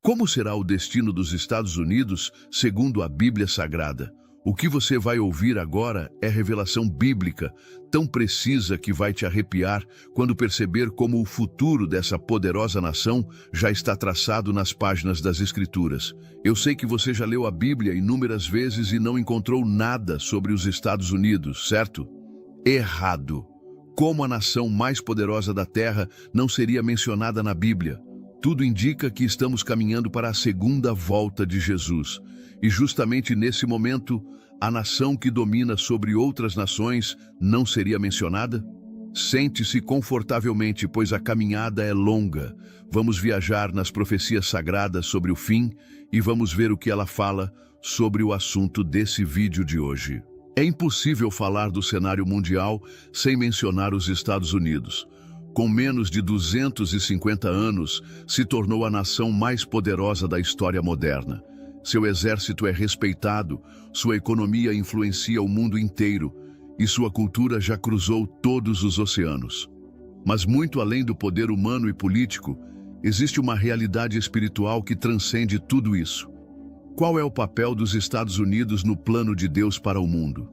Como será o destino dos Estados Unidos segundo a Bíblia Sagrada? O que você vai ouvir agora é revelação bíblica, tão precisa que vai te arrepiar quando perceber como o futuro dessa poderosa nação já está traçado nas páginas das Escrituras. Eu sei que você já leu a Bíblia inúmeras vezes e não encontrou nada sobre os Estados Unidos, certo? Errado! Como a nação mais poderosa da Terra não seria mencionada na Bíblia? Tudo indica que estamos caminhando para a segunda volta de Jesus. E justamente nesse momento, a nação que domina sobre outras nações não seria mencionada? Sente-se confortavelmente, pois a caminhada é longa. Vamos viajar nas profecias sagradas sobre o fim e vamos ver o que ela fala sobre o assunto desse vídeo de hoje. É impossível falar do cenário mundial sem mencionar os Estados Unidos. Com menos de 250 anos, se tornou a nação mais poderosa da história moderna. Seu exército é respeitado, sua economia influencia o mundo inteiro e sua cultura já cruzou todos os oceanos. Mas muito além do poder humano e político, existe uma realidade espiritual que transcende tudo isso. Qual é o papel dos Estados Unidos no plano de Deus para o mundo?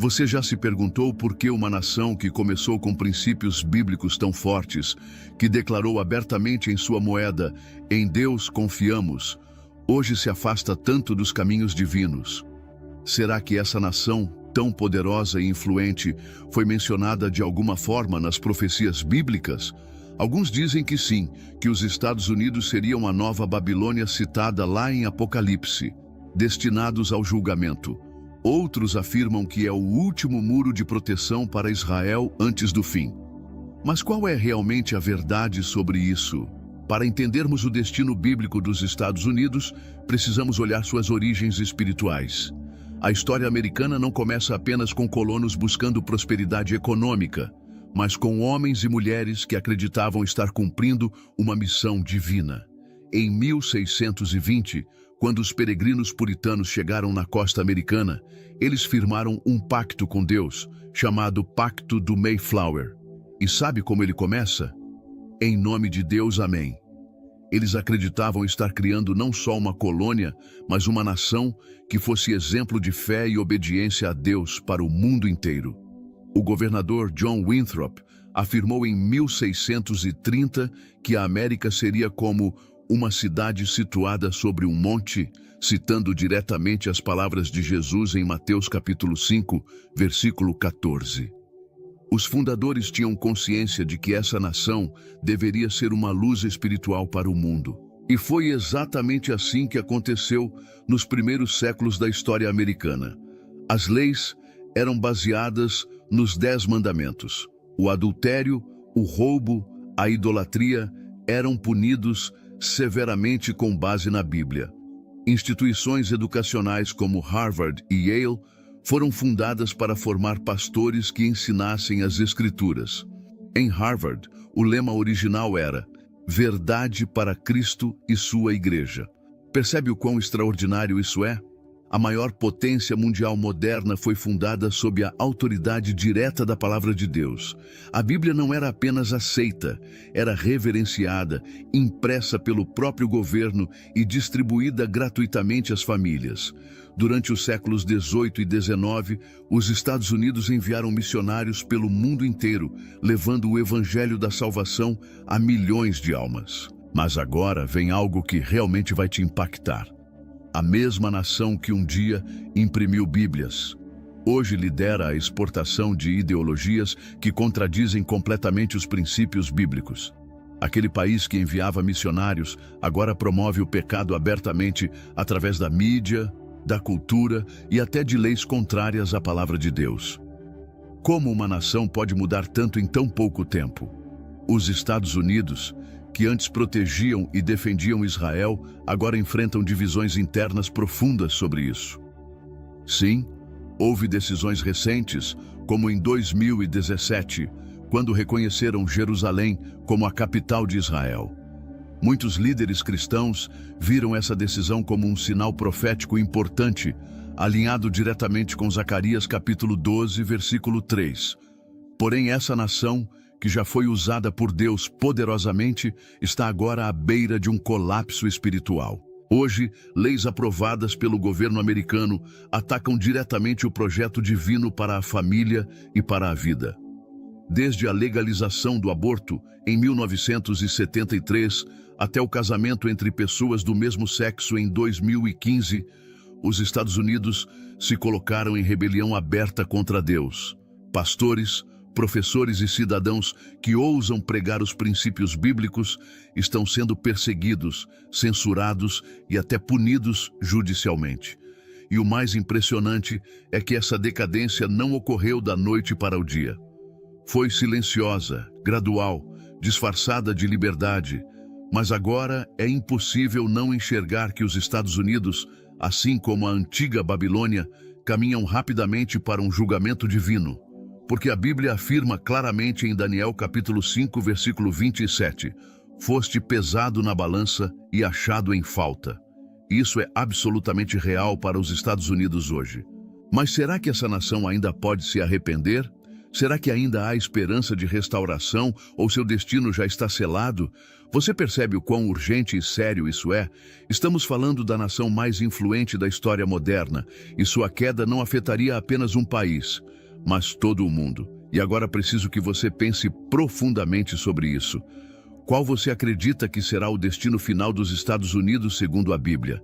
Você já se perguntou por que uma nação que começou com princípios bíblicos tão fortes, que declarou abertamente em sua moeda, "Em Deus confiamos", hoje se afasta tanto dos caminhos divinos? Será que essa nação, tão poderosa e influente, foi mencionada de alguma forma nas profecias bíblicas? Alguns dizem que sim, que os Estados Unidos seriam a nova Babilônia citada lá em Apocalipse, destinados ao julgamento. Outros afirmam que é o último muro de proteção para Israel antes do fim. Mas qual é realmente a verdade sobre isso? Para entendermos o destino bíblico dos Estados Unidos, precisamos olhar suas origens espirituais. A história americana não começa apenas com colonos buscando prosperidade econômica, mas com homens e mulheres que acreditavam estar cumprindo uma missão divina. Em 1620, quando os peregrinos puritanos chegaram na costa americana, eles firmaram um pacto com Deus, chamado Pacto do Mayflower. E sabe como ele começa? Em nome de Deus, amém. Eles acreditavam estar criando não só uma colônia, mas uma nação que fosse exemplo de fé e obediência a Deus para o mundo inteiro. O governador John Winthrop afirmou em 1630 que a América seria como uma cidade situada sobre um monte, citando diretamente as palavras de Jesus em Mateus capítulo 5, versículo 14. Os fundadores tinham consciência de que essa nação deveria ser uma luz espiritual para o mundo. E foi exatamente assim que aconteceu nos primeiros séculos da história americana. As leis eram baseadas nos 10 mandamentos. O adultério, o roubo, a idolatria eram punidos severamente com base na Bíblia. Instituições educacionais como Harvard e Yale foram fundadas para formar pastores que ensinassem as Escrituras. Em Harvard, o lema original era "Verdade para Cristo e sua Igreja". Percebe o quão extraordinário isso é? A maior potência mundial moderna foi fundada sob a autoridade direta da Palavra de Deus. A Bíblia não era apenas aceita, era reverenciada, impressa pelo próprio governo e distribuída gratuitamente às famílias. Durante os séculos 18 e 19, os Estados Unidos enviaram missionários pelo mundo inteiro, levando o Evangelho da Salvação a milhões de almas. Mas agora vem algo que realmente vai te impactar. A mesma nação que um dia imprimiu Bíblias, hoje lidera a exportação de ideologias que contradizem completamente os princípios bíblicos. Aquele país que enviava missionários agora promove o pecado abertamente através da mídia, da cultura e até de leis contrárias à palavra de Deus. Como uma nação pode mudar tanto em tão pouco tempo? Os Estados Unidos, que antes protegiam e defendiam Israel, agora enfrentam divisões internas profundas sobre isso. Sim, houve decisões recentes, como em 2017, quando reconheceram Jerusalém como a capital de Israel. Muitos líderes cristãos viram essa decisão como um sinal profético importante, alinhado diretamente com Zacarias capítulo 12, versículo 3. Porém, essa nação, que já foi usada por Deus poderosamente, está agora à beira de um colapso espiritual. Hoje, leis aprovadas pelo governo americano atacam diretamente o projeto divino para a família e para a vida. Desde a legalização do aborto, em 1973, até o casamento entre pessoas do mesmo sexo em 2015, os Estados Unidos se colocaram em rebelião aberta contra Deus. Pastores, professores e cidadãos que ousam pregar os princípios bíblicos estão sendo perseguidos, censurados e até punidos judicialmente. E o mais impressionante é que essa decadência não ocorreu da noite para o dia. Foi silenciosa, gradual, disfarçada de liberdade, mas agora é impossível não enxergar que os Estados Unidos, assim como a antiga Babilônia, caminham rapidamente para um julgamento divino. Porque a Bíblia afirma claramente em Daniel capítulo 5, versículo 27, foste pesado na balança e achado em falta. Isso é absolutamente real para os Estados Unidos hoje. Mas será que essa nação ainda pode se arrepender? Será que ainda há esperança de restauração ou seu destino já está selado? Você percebe o quão urgente e sério isso é? Estamos falando da nação mais influente da história moderna, e sua queda não afetaria apenas um país, mas todo o mundo. E agora preciso que você pense profundamente sobre isso. Qual você acredita que será o destino final dos Estados Unidos segundo a Bíblia?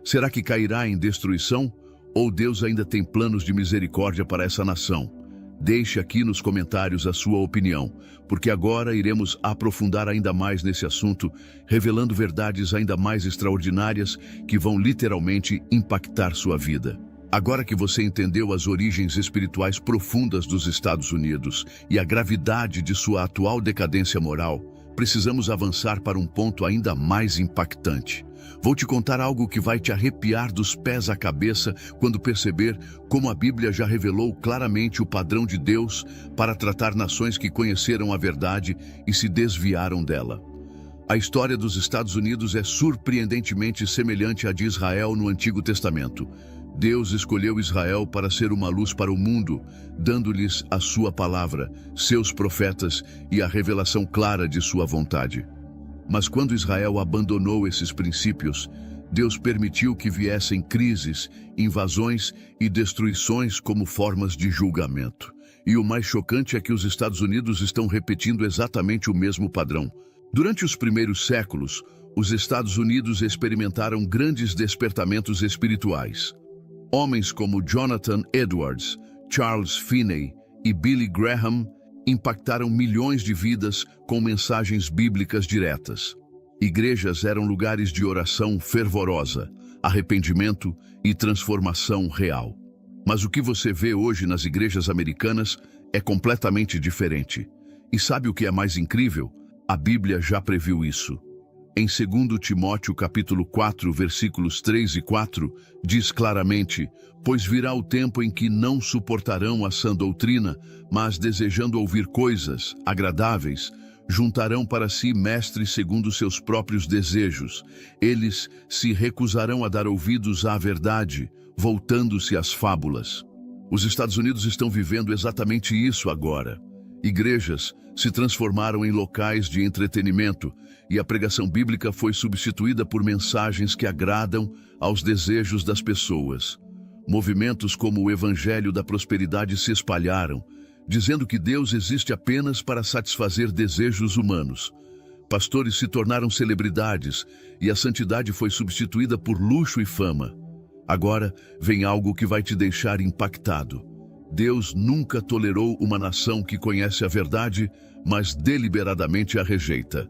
Será que cairá em destruição? Ou Deus ainda tem planos de misericórdia para essa nação? Deixe aqui nos comentários a sua opinião, porque agora iremos aprofundar ainda mais nesse assunto, revelando verdades ainda mais extraordinárias que vão literalmente impactar sua vida. Agora que você entendeu as origens espirituais profundas dos Estados Unidos e a gravidade de sua atual decadência moral, precisamos avançar para um ponto ainda mais impactante. Vou te contar algo que vai te arrepiar dos pés à cabeça quando perceber como a Bíblia já revelou claramente o padrão de Deus para tratar nações que conheceram a verdade e se desviaram dela. A história dos Estados Unidos é surpreendentemente semelhante à de Israel no Antigo Testamento. Deus escolheu Israel para ser uma luz para o mundo, dando-lhes a sua palavra, seus profetas e a revelação clara de sua vontade. Mas quando Israel abandonou esses princípios, Deus permitiu que viessem crises, invasões e destruições como formas de julgamento. E o mais chocante é que os Estados Unidos estão repetindo exatamente o mesmo padrão. Durante os primeiros séculos, os Estados Unidos experimentaram grandes despertamentos espirituais. Homens como Jonathan Edwards, Charles Finney e Billy Graham impactaram milhões de vidas com mensagens bíblicas diretas. Igrejas eram lugares de oração fervorosa, arrependimento e transformação real. Mas o que você vê hoje nas igrejas americanas é completamente diferente. E sabe o que é mais incrível? A Bíblia já previu isso. Em 2 Timóteo capítulo 4, versículos 3 e 4, diz claramente: pois virá o tempo em que não suportarão a sã doutrina, mas desejando ouvir coisas agradáveis, juntarão para si mestres segundo seus próprios desejos. Eles se recusarão a dar ouvidos à verdade, voltando-se às fábulas. Os Estados Unidos estão vivendo exatamente isso agora. Igrejas se transformaram em locais de entretenimento e a pregação bíblica foi substituída por mensagens que agradam aos desejos das pessoas. Movimentos como o Evangelho da Prosperidade se espalharam, dizendo que Deus existe apenas para satisfazer desejos humanos. Pastores se tornaram celebridades e a santidade foi substituída por luxo e fama. Agora vem algo que vai te deixar impactado. Deus nunca tolerou uma nação que conhece a verdade, mas deliberadamente a rejeita.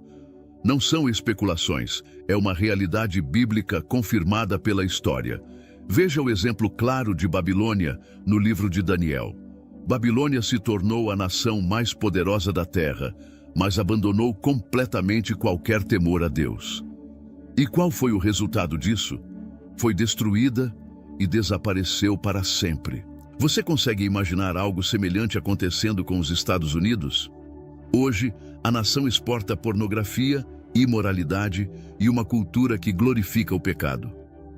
Não são especulações, é uma realidade bíblica confirmada pela história. Veja o exemplo claro de Babilônia no livro de Daniel. Babilônia se tornou a nação mais poderosa da terra, mas abandonou completamente qualquer temor a Deus. E qual foi o resultado disso? Foi destruída e desapareceu para sempre. Você consegue imaginar algo semelhante acontecendo com os Estados Unidos? Hoje, a nação exporta pornografia, imoralidade e uma cultura que glorifica o pecado.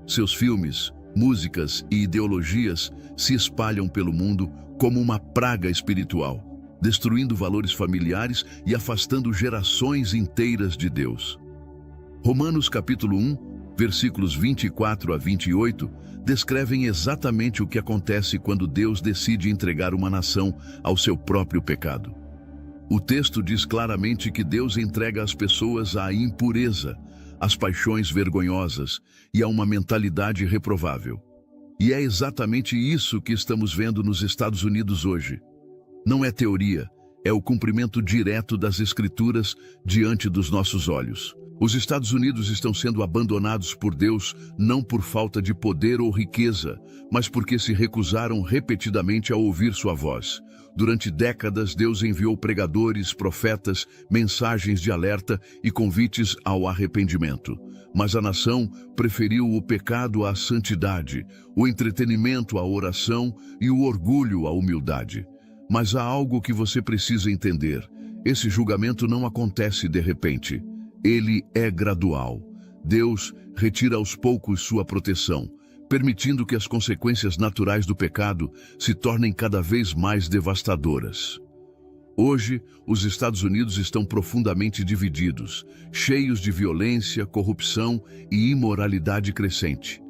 Seus filmes, músicas e ideologias se espalham pelo mundo como uma praga espiritual. destruindo valores familiares e afastando gerações inteiras de Deus. Romanos capítulo 1, versículos 24 a 28, descrevem exatamente o que acontece quando Deus decide entregar uma nação ao seu próprio pecado. O texto diz claramente que Deus entrega as pessoas à impureza, às paixões vergonhosas e a uma mentalidade reprovável. E é exatamente isso que estamos vendo nos Estados Unidos hoje. Não é teoria, é o cumprimento direto das Escrituras diante dos nossos olhos. Os Estados Unidos estão sendo abandonados por Deus não por falta de poder ou riqueza, mas porque se recusaram repetidamente a ouvir sua voz. Durante décadas, Deus enviou pregadores, profetas, mensagens de alerta e convites ao arrependimento. Mas a nação preferiu o pecado à santidade, o entretenimento à oração e o orgulho à humildade. Mas há algo que você precisa entender. Esse julgamento não acontece de repente. Ele é gradual. Deus retira aos poucos sua proteção, permitindo que as consequências naturais do pecado se tornem cada vez mais devastadoras. Hoje, os Estados Unidos estão profundamente divididos, cheios de violência, corrupção e imoralidade crescente.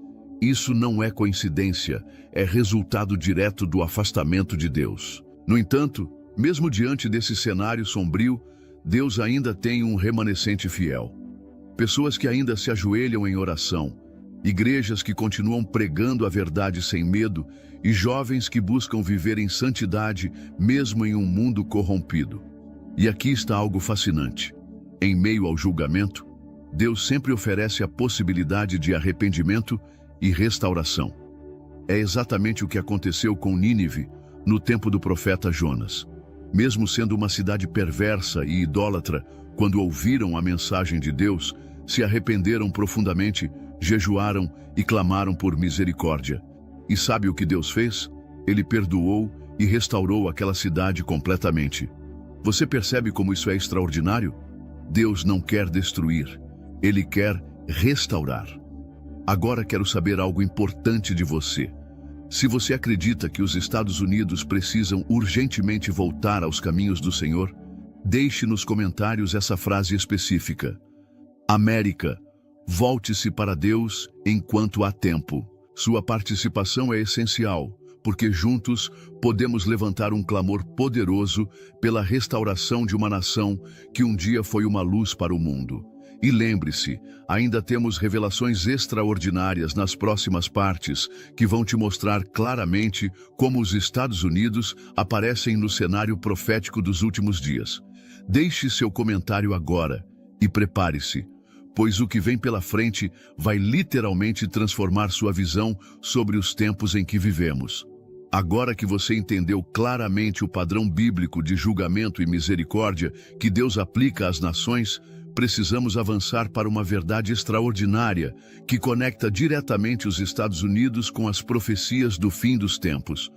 Isso não é coincidência, é resultado direto do afastamento de Deus. No entanto, mesmo diante desse cenário sombrio, Deus ainda tem um remanescente fiel. Pessoas que ainda se ajoelham em oração, igrejas que continuam pregando a verdade sem medo e jovens que buscam viver em santidade mesmo em um mundo corrompido. E aqui está algo fascinante. Em meio ao julgamento, Deus sempre oferece a possibilidade de arrependimento e restauração. É exatamente o que aconteceu com Nínive no tempo do profeta Jonas. Mesmo sendo uma cidade perversa e idólatra, quando ouviram a mensagem de Deus, se arrependeram profundamente, jejuaram e clamaram por misericórdia. E sabe o que Deus fez? Ele perdoou e restaurou aquela cidade completamente. Você percebe como isso é extraordinário? Deus não quer destruir, Ele quer restaurar. Agora quero saber algo importante de você. Se você acredita que os Estados Unidos precisam urgentemente voltar aos caminhos do Senhor, deixe nos comentários essa frase específica. América, volte-se para Deus enquanto há tempo. Sua participação é essencial, porque juntos podemos levantar um clamor poderoso pela restauração de uma nação que um dia foi uma luz para o mundo. E lembre-se, ainda temos revelações extraordinárias nas próximas partes que vão te mostrar claramente como os Estados Unidos aparecem no cenário profético dos últimos dias. Deixe seu comentário agora e prepare-se, pois o que vem pela frente vai literalmente transformar sua visão sobre os tempos em que vivemos. Agora que você entendeu claramente o padrão bíblico de julgamento e misericórdia que Deus aplica às nações, precisamos avançar para uma verdade extraordinária que conecta diretamente os Estados Unidos com as profecias do fim dos tempos.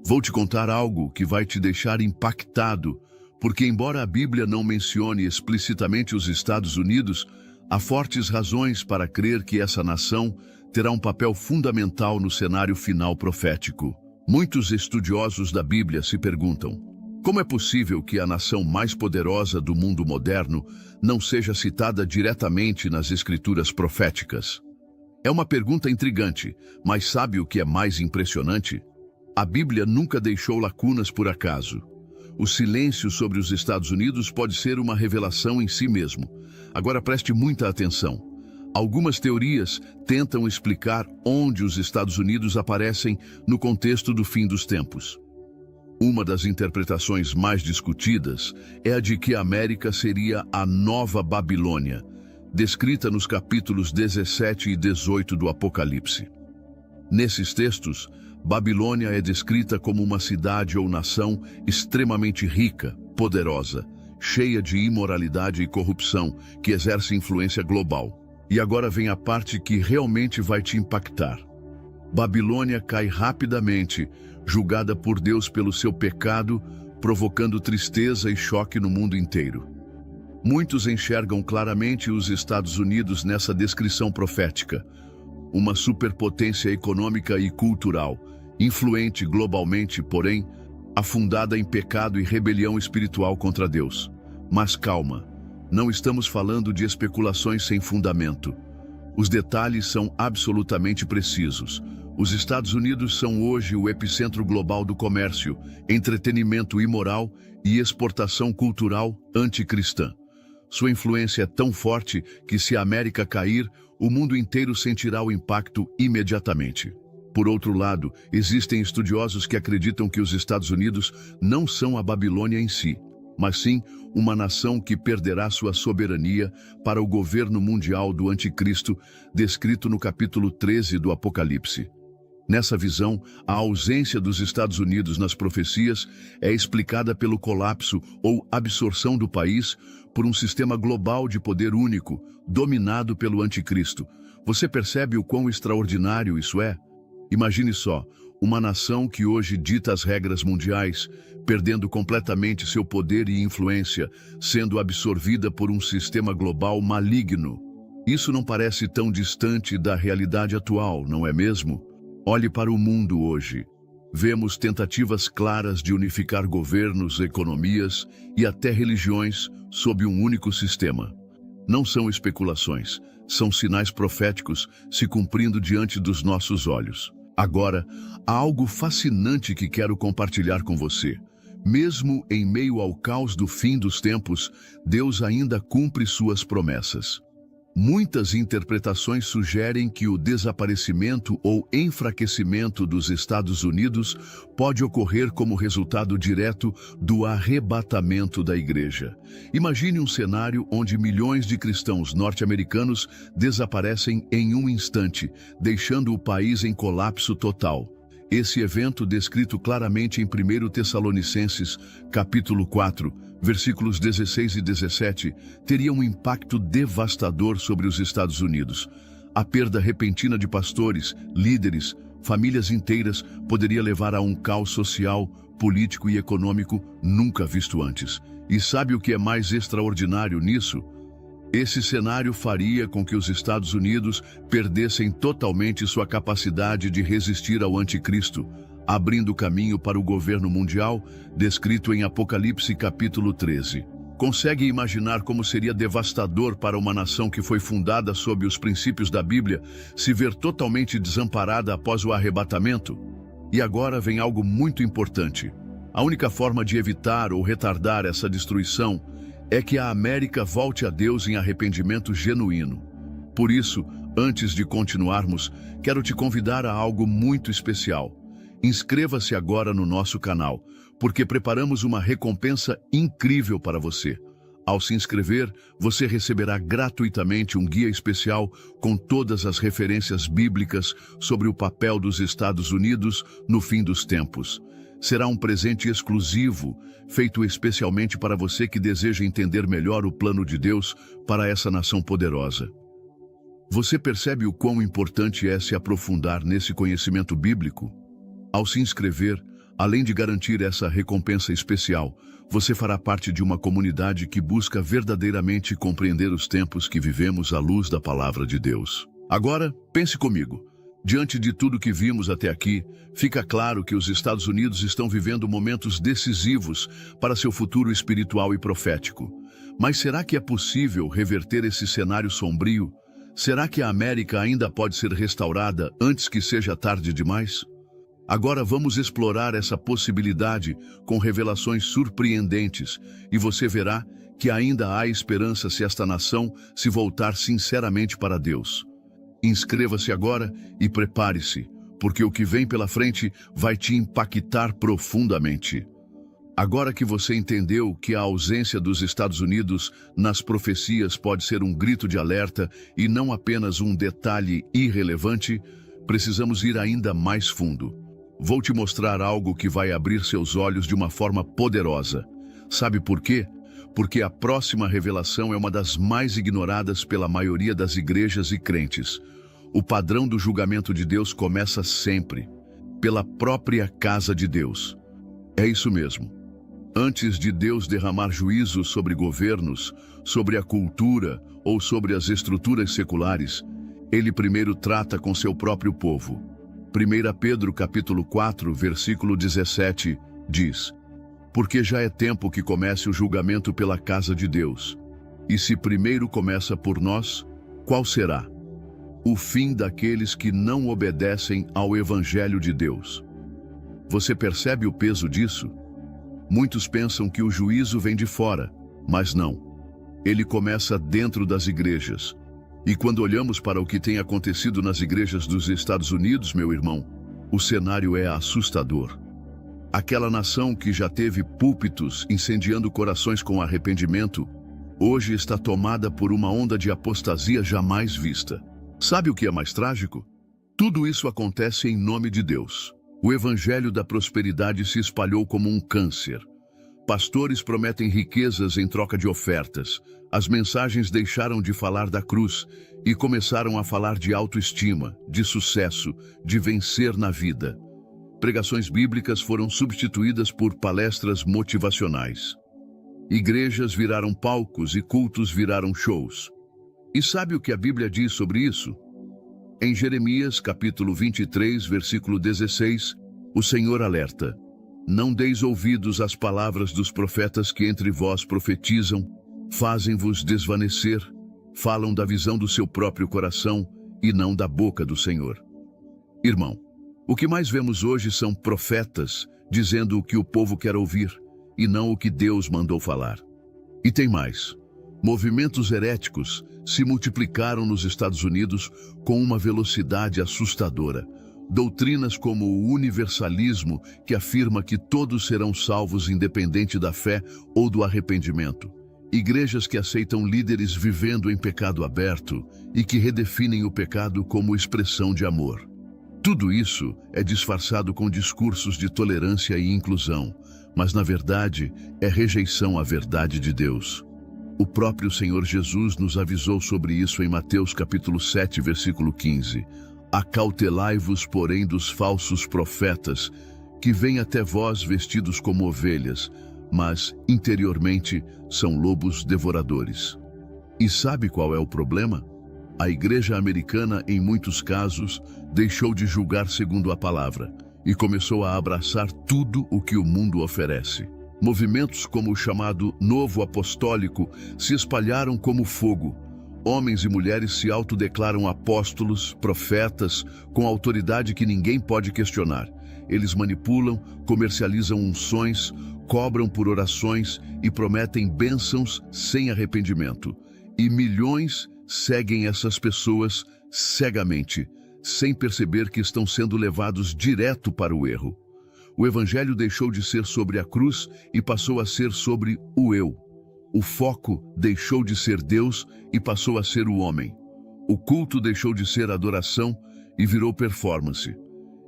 Vou te contar algo que vai te deixar impactado, porque embora a Bíblia não mencione explicitamente os Estados Unidos, há fortes razões para crer que essa nação terá um papel fundamental no cenário final profético. Muitos estudiosos da Bíblia se perguntam: como é possível que a nação mais poderosa do mundo moderno não seja citada diretamente nas escrituras proféticas? É uma pergunta intrigante, mas sabe o que é mais impressionante? A Bíblia nunca deixou lacunas por acaso. O silêncio sobre os Estados Unidos pode ser uma revelação em si mesmo. Agora preste muita atenção. Algumas teorias tentam explicar onde os Estados Unidos aparecem no contexto do fim dos tempos. Uma das interpretações mais discutidas é a de que a América seria a Nova Babilônia, descrita nos capítulos 17 e 18 do Apocalipse. Nesses textos, Babilônia é descrita como uma cidade ou nação extremamente rica, poderosa, cheia de imoralidade e corrupção, que exerce influência global. E agora vem a parte que realmente vai te impactar. Babilônia cai rapidamente, julgada por Deus pelo seu pecado, provocando tristeza e choque no mundo inteiro. Muitos enxergam claramente os Estados Unidos nessa descrição profética. Uma superpotência econômica e cultural, influente globalmente, porém, afundada em pecado e rebelião espiritual contra Deus. Mas calma, não estamos falando de especulações sem fundamento. Os detalhes são absolutamente precisos. Os Estados Unidos são hoje o epicentro global do comércio, entretenimento imoral e exportação cultural anticristã. Sua influência é tão forte que, se a América cair, o mundo inteiro sentirá o impacto imediatamente. Por outro lado, existem estudiosos que acreditam que os Estados Unidos não são a Babilônia em si, mas sim uma nação que perderá sua soberania para o governo mundial do Anticristo, descrito no capítulo 13 do Apocalipse. Nessa visão, a ausência dos Estados Unidos nas profecias é explicada pelo colapso ou absorção do país por um sistema global de poder único, dominado pelo Anticristo. Você percebe o quão extraordinário isso é? Imagine só, uma nação que hoje dita as regras mundiais, perdendo completamente seu poder e influência, sendo absorvida por um sistema global maligno. Isso não parece tão distante da realidade atual, não é mesmo? Olhe para o mundo hoje. Vemos tentativas claras de unificar governos, economias e até religiões sob um único sistema. Não são especulações, são sinais proféticos se cumprindo diante dos nossos olhos. Agora, há algo fascinante que quero compartilhar com você. Mesmo em meio ao caos do fim dos tempos, Deus ainda cumpre suas promessas. Muitas interpretações sugerem que o desaparecimento ou enfraquecimento dos Estados Unidos pode ocorrer como resultado direto do arrebatamento da igreja. Imagine um cenário onde milhões de cristãos norte-americanos desaparecem em um instante, deixando o país em colapso total. Esse evento, descrito claramente em 1 Tessalonicenses, capítulo 4, versículos 16 e 17, teria um impacto devastador sobre os Estados Unidos. A perda repentina de pastores, líderes, famílias inteiras poderia levar a um caos social, político e econômico nunca visto antes. E sabe o que é mais extraordinário nisso? Esse cenário faria com que os Estados Unidos perdessem totalmente sua capacidade de resistir ao Anticristo, abrindo caminho para o governo mundial, descrito em Apocalipse capítulo 13. Consegue imaginar como seria devastador para uma nação que foi fundada sob os princípios da Bíblia se ver totalmente desamparada após o arrebatamento? E agora vem algo muito importante. A única forma de evitar ou retardar essa destruição é que a América volte a Deus em arrependimento genuíno. Por isso, antes de continuarmos, quero te convidar a algo muito especial. Inscreva-se agora no nosso canal, porque preparamos uma recompensa incrível para você. Ao se inscrever, você receberá gratuitamente um guia especial com todas as referências bíblicas sobre o papel dos Estados Unidos no fim dos tempos. Será um presente exclusivo, feito especialmente para você que deseja entender melhor o plano de Deus para essa nação poderosa. Você percebe o quão importante é se aprofundar nesse conhecimento bíblico? Ao se inscrever, além de garantir essa recompensa especial, você fará parte de uma comunidade que busca verdadeiramente compreender os tempos que vivemos à luz da palavra de Deus. Agora, pense comigo. Diante de tudo que vimos até aqui, fica claro que os Estados Unidos estão vivendo momentos decisivos para seu futuro espiritual e profético. Mas será que é possível reverter esse cenário sombrio? Será que a América ainda pode ser restaurada antes que seja tarde demais? Agora vamos explorar essa possibilidade com revelações surpreendentes e você verá que ainda há esperança se esta nação se voltar sinceramente para Deus. Inscreva-se agora e prepare-se, porque o que vem pela frente vai te impactar profundamente. Agora que você entendeu que a ausência dos Estados Unidos nas profecias pode ser um grito de alerta e não apenas um detalhe irrelevante, precisamos ir ainda mais fundo. Vou te mostrar algo que vai abrir seus olhos de uma forma poderosa. Sabe por quê? Porque a próxima revelação é uma das mais ignoradas pela maioria das igrejas e crentes. O padrão do julgamento de Deus começa sempre pela própria casa de Deus. É isso mesmo. Antes de Deus derramar juízo sobre governos, sobre a cultura ou sobre as estruturas seculares, Ele primeiro trata com seu próprio povo. 1 Pedro capítulo 4, versículo 17, Diz: porque já é tempo que comece o julgamento pela casa de Deus. E se primeiro começa por nós, qual será? O fim daqueles que não obedecem ao Evangelho de Deus. Você percebe o peso disso? Muitos pensam que o juízo vem de fora, mas não. Ele começa dentro das igrejas. E quando olhamos para o que tem acontecido nas igrejas dos Estados Unidos, meu irmão, o cenário é assustador. Aquela nação que já teve púlpitos incendiando corações com arrependimento, hoje está tomada por uma onda de apostasia jamais vista. Sabe o que é mais trágico? Tudo isso acontece em nome de Deus. O evangelho da prosperidade se espalhou como um câncer. Pastores prometem riquezas em troca de ofertas. As mensagens deixaram de falar da cruz e começaram a falar de autoestima, de sucesso, de vencer na vida. Pregações bíblicas foram substituídas por palestras motivacionais. Igrejas viraram palcos e cultos viraram shows. E sabe o que a Bíblia diz sobre isso? Em Jeremias, capítulo 23, versículo 16, o Senhor alerta: não deis ouvidos às palavras dos profetas que entre vós profetizam, fazem-vos desvanecer, falam da visão do seu próprio coração e não da boca do Senhor. Irmão, o que mais vemos hoje são profetas dizendo o que o povo quer ouvir e não o que Deus mandou falar. E tem mais. Movimentos heréticos se multiplicaram nos Estados Unidos com uma velocidade assustadora. Doutrinas como o universalismo, que afirma que todos serão salvos independente da fé ou do arrependimento. Igrejas que aceitam líderes vivendo em pecado aberto e que redefinem o pecado como expressão de amor. Tudo isso é disfarçado com discursos de tolerância e inclusão, mas na verdade é rejeição à verdade de Deus. O próprio Senhor Jesus nos avisou sobre isso em Mateus capítulo 7, versículo 15. Acautelai-vos, porém, dos falsos profetas, que vêm até vós vestidos como ovelhas, mas interiormente são lobos devoradores. E sabe qual é o problema? A igreja americana, em muitos casos, deixou de julgar segundo a palavra e começou a abraçar tudo o que o mundo oferece. Movimentos como o chamado Novo Apostólico se espalharam como fogo. Homens e mulheres se autodeclaram apóstolos, profetas, com autoridade que ninguém pode questionar. Eles manipulam, comercializam unções, cobram por orações e prometem bênçãos sem arrependimento. E milhões seguem essas pessoas cegamente, sem perceber que estão sendo levados direto para o erro. O evangelho deixou de ser sobre a cruz e passou a ser sobre o eu. O foco deixou de ser Deus e passou a ser o homem. O culto deixou de ser adoração e virou performance.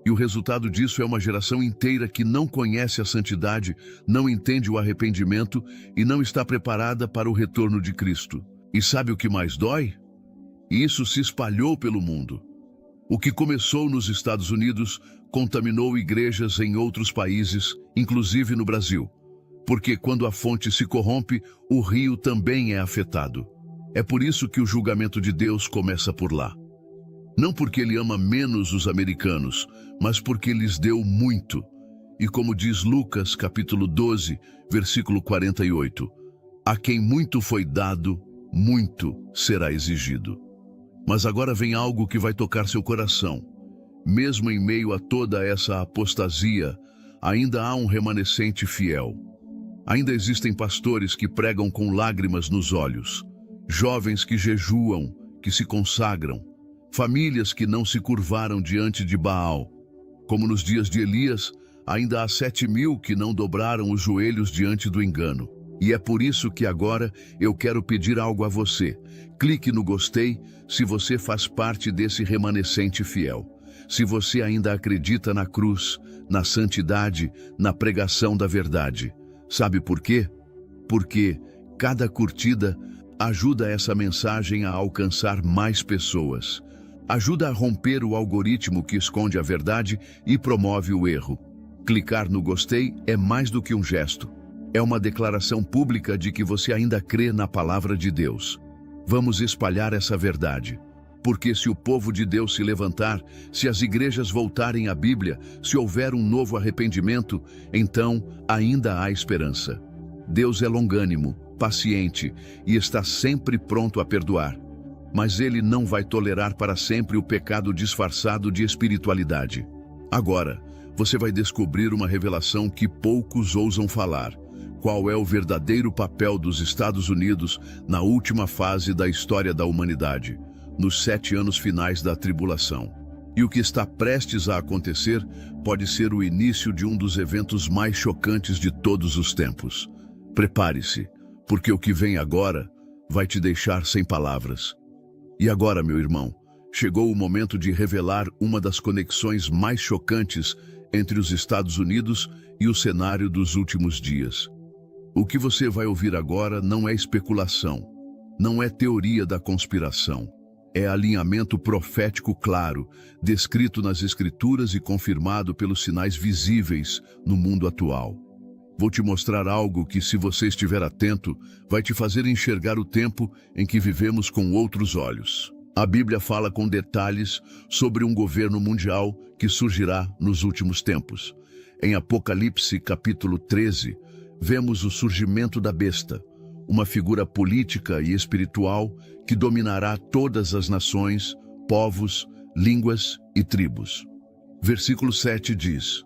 E o resultado disso é uma geração inteira que não conhece a santidade, não entende o arrependimento e não está preparada para o retorno de Cristo. E sabe o que mais dói? Isso se espalhou pelo mundo. O que começou nos Estados Unidos contaminou igrejas em outros países, inclusive no Brasil. Porque quando a fonte se corrompe, o rio também é afetado. É por isso que o julgamento de Deus começa por lá. Não porque ele ama menos os americanos, mas porque lhes deu muito. E como diz Lucas, capítulo 12, versículo 48, a quem muito foi dado, muito será exigido. Mas agora vem algo que vai tocar seu coração. Mesmo em meio a toda essa apostasia, ainda há um remanescente fiel. Ainda existem pastores que pregam com lágrimas nos olhos, jovens que jejuam, que se consagram, famílias que não se curvaram diante de Baal. Como nos dias de Elias, ainda há 7.000 que não dobraram os joelhos diante do engano. E é por isso que agora eu quero pedir algo a você. Clique no gostei se você faz parte desse remanescente fiel. Se você ainda acredita na cruz, na santidade, na pregação da verdade. Sabe por quê? Porque cada curtida ajuda essa mensagem a alcançar mais pessoas. Ajuda a romper o algoritmo que esconde a verdade e promove o erro. Clicar no gostei é mais do que um gesto. É uma declaração pública de que você ainda crê na palavra de Deus. Vamos espalhar essa verdade. Porque se o povo de Deus se levantar, se as igrejas voltarem à Bíblia, se houver um novo arrependimento, então ainda há esperança. Deus é longânimo, paciente e está sempre pronto a perdoar. Mas Ele não vai tolerar para sempre o pecado disfarçado de espiritualidade. Agora, você vai descobrir uma revelação que poucos ousam falar. Qual é o verdadeiro papel dos Estados Unidos na última fase da história da humanidade, nos 7 anos finais da tribulação. E o que está prestes a acontecer pode ser o início de um dos eventos mais chocantes de todos os tempos. Prepare-se, porque o que vem agora vai te deixar sem palavras. E agora, meu irmão, chegou o momento de revelar uma das conexões mais chocantes entre os Estados Unidos e o cenário dos últimos dias. O que você vai ouvir agora não é especulação, não é teoria da conspiração. É alinhamento profético claro, descrito nas Escrituras e confirmado pelos sinais visíveis no mundo atual. Vou te mostrar algo que, se você estiver atento, vai te fazer enxergar o tempo em que vivemos com outros olhos. A Bíblia fala com detalhes sobre um governo mundial que surgirá nos últimos tempos. Em Apocalipse, capítulo 13, vemos o surgimento da besta, uma figura política e espiritual que dominará todas as nações, povos, línguas e tribos. Versículo 7 diz: